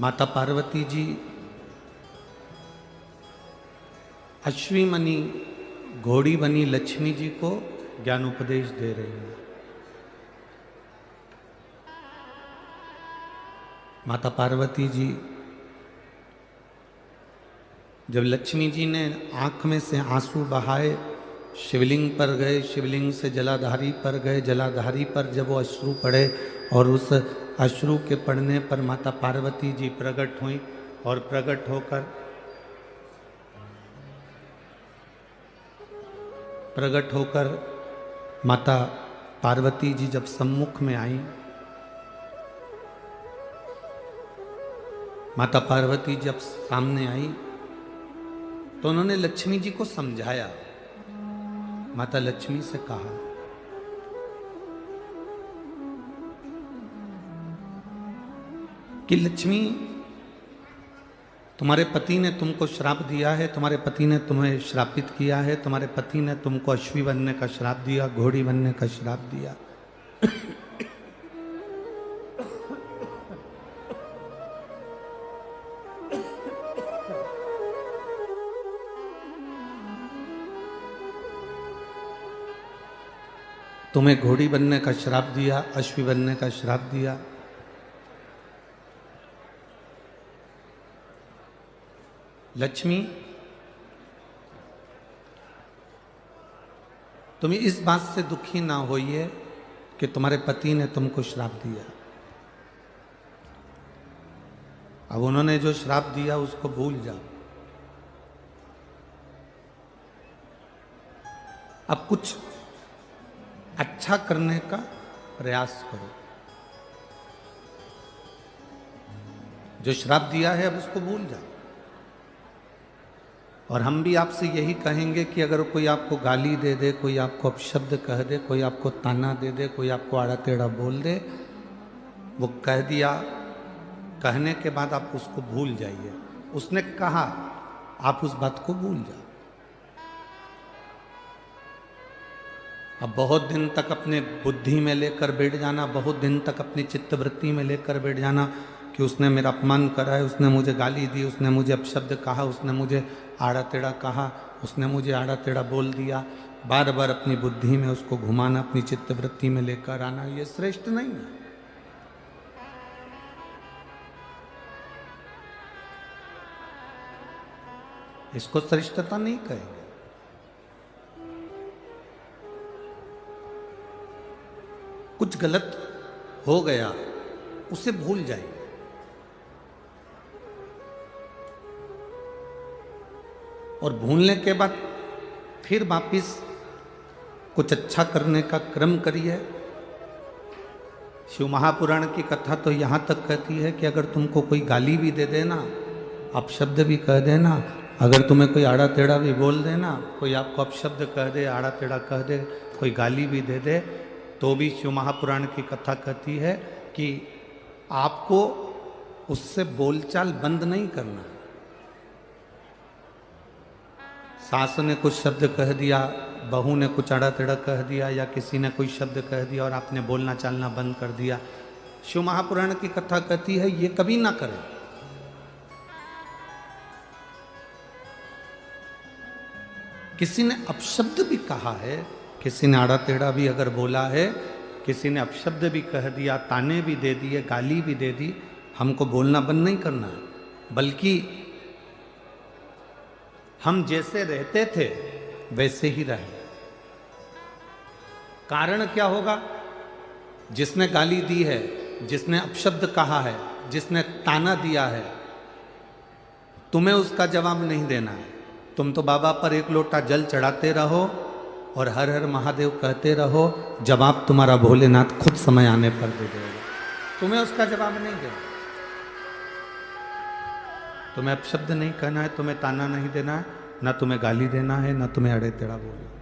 माता पार्वती जी अश्वी मनी घोड़ी बनी लक्ष्मी जी को ज्ञान उपदेश दे रही हैं। माता पार्वती जी जब लक्ष्मी जी ने आंख में से आंसू बहाए, शिवलिंग पर गए, शिवलिंग से जलाधारी पर गए, जलाधारी पर जब वो अश्रु पड़े और उस अश्रु के पड़ने पर माता पार्वती जी प्रकट हुई और प्रकट होकर माता पार्वती जी जब सम्मुख में आई, माता पार्वती जब सामने आई तो उन्होंने लक्ष्मी जी को समझाया। माता लक्ष्मी से कहा कि लक्ष्मी, तुम्हारे पति ने तुमको श्राप दिया है, तुम्हारे पति ने तुम्हें श्रापित किया है, तुम्हारे पति ने तुमको अश्वी बनने का श्राप दिया, घोड़ी बनने का श्राप दिया। तुम्हें घोड़ी बनने का श्राप दिया, अश्वी बनने का श्राप दिया। लक्ष्मी, तुम इस बात से दुखी ना होइए कि तुम्हारे पति ने तुमको श्राप दिया। अब उन्होंने जो श्राप दिया उसको भूल जाओ। अब कुछ अच्छा करने का प्रयास करो। जो श्राप दिया है अब उसको भूल जाओ। और हम भी आपसे यही कहेंगे कि अगर कोई आपको गाली दे दे, कोई आपको अपशब्द कह दे, कोई आपको ताना दे दे, कोई आपको आड़ा टेढ़ा बोल दे, वो कह दिया, कहने के बाद आप उसको भूल जाइए। उसने कहा, आप उस बात को भूल जाओ। अब बहुत दिन तक अपने बुद्धि में लेकर बैठ जाना, बहुत दिन तक अपनी चित्तवृत्ति में लेकर बैठ जाना कि उसने मेरा अपमान करा है, उसने मुझे गाली दी, उसने मुझे अपशब्द कहा, उसने मुझे आड़ा टेढ़ा कहा, उसने मुझे आड़ा टेढ़ा बोल दिया। बार बार अपनी बुद्धि में उसको घुमाना, अपनी चित्तवृत्ति में लेकर आना, ये श्रेष्ठ नहीं है। इसको श्रेष्ठता नहीं कहेंगे। कुछ गलत हो गया, उसे भूल जाइए। और भूलने के बाद फिर वापिस कुछ अच्छा करने का क्रम करिए। शिव महापुराण की कथा तो यहाँ तक कहती है कि अगर तुमको कोई गाली भी दे देना, अपशब्द भी कह देना, अगर तुम्हें कोई आड़ा टेढ़ा भी बोल देना, कोई आपको अपशब्द कह दे, आड़ा टेढ़ा कह दे, कोई गाली भी दे दे, तो भी शिव महापुराण की कथा कहती है कि आपको उससे बोलचाल बंद नहीं करना। सास ने कुछ शब्द कह दिया, बहू ने कुछ आड़ा टेढ़ा कह दिया, या किसी ने कोई शब्द कह दिया और आपने बोलना चालना बंद कर दिया, शिव महापुराण की कथा कहती है ये कभी ना करें। किसी ने अपशब्द भी कहा है, किसी ने आड़ा टेढ़ा भी अगर बोला है, किसी ने अपशब्द भी कह दिया, ताने भी दे दिए, गाली भी दे दी, हमको बोलना बंद नहीं करना है, बल्कि हम जैसे रहते थे वैसे ही रहे। कारण क्या होगा? जिसने गाली दी है, जिसने अपशब्द कहा है, जिसने ताना दिया है, तुम्हें उसका जवाब नहीं देना है। तुम तो बाबा पर एक लोटा जल चढ़ाते रहो और हर हर महादेव कहते रहो, जवाब तुम्हारा भोलेनाथ खुद समय आने पर दे देगा। तुम्हें उसका जवाब नहीं देना। तुम्हें अपशब्द नहीं कहना है, तुम्हें ताना नहीं देना है, ना तुम्हें गाली देना है, ना तुम्हें अड़े टेढ़ा बोलना।